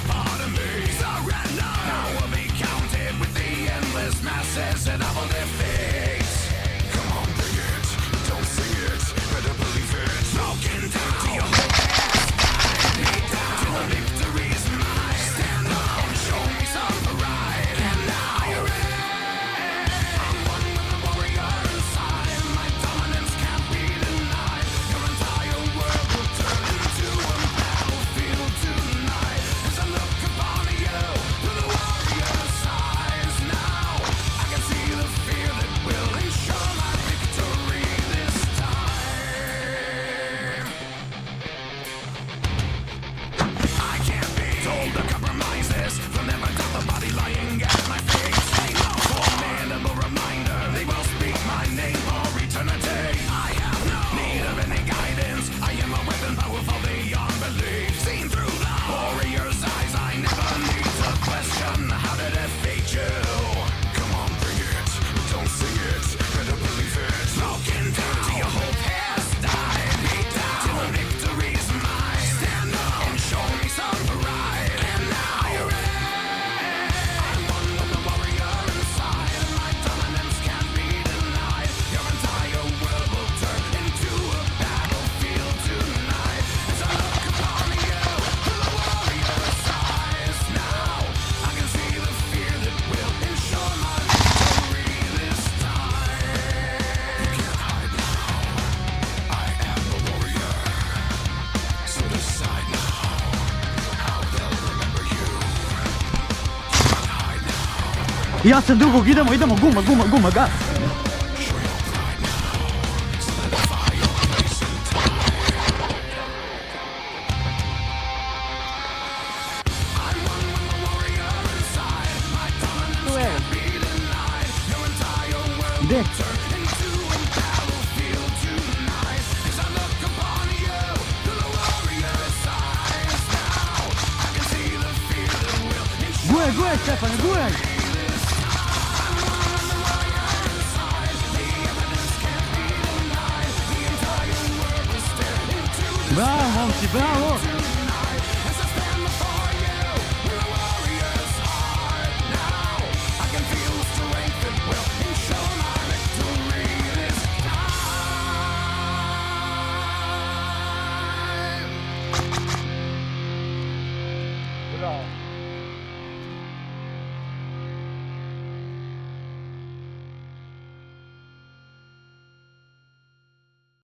part of me. Surrender. Now we'll be counted with the endless masses that I will defeat. Come on, bring it. Don't sing it. Better believe it. Broken down to your whole past. Beat down till the victory's mine. Stand up and show me some pride. And now you're in. I'm one with the warrior inside. My dominance can't be denied. Your entire world will turn into a battlefield tonight. As I look upon you through the warrior's eyes now, I can see the fear that will ensure my victory this time. I can't be told to compromise this. Will never doubt the body lying at my feet. A formidable reminder, they will speak my name for eternity. I have no need of any guidance. I am a weapon powerful beyond belief. Seen through the warrior's eyes, I never need to question how to defeat you. Come on, bring it. Don't sing it. Better believe it. Broken down till your whole past died. Beat down till the victory's mine. Stand up and show me some pride. And now you're in. I'm one with the warrior inside. My dominance can't be denied. Your entire world will turn into a battlefield tonight. As I look upon you through the warrior's eyes now, I can see the fear that will ensure my victory this time. You can't hide now. I am the warrior. So decide now how they'll remember you. You can't hide now. Jasne, długo, idziemy, guma, gaz. Show your pride now. Solidify your place in time. I'm one with the warrior inside. My dominance can't be denied. Your entire world Idę. turn into a battlefield tonight. As I look upon you through the warrior's eyes now, I can see the fear that will ensure Górę, Stefan, górę. Brawo, Monty, brawo.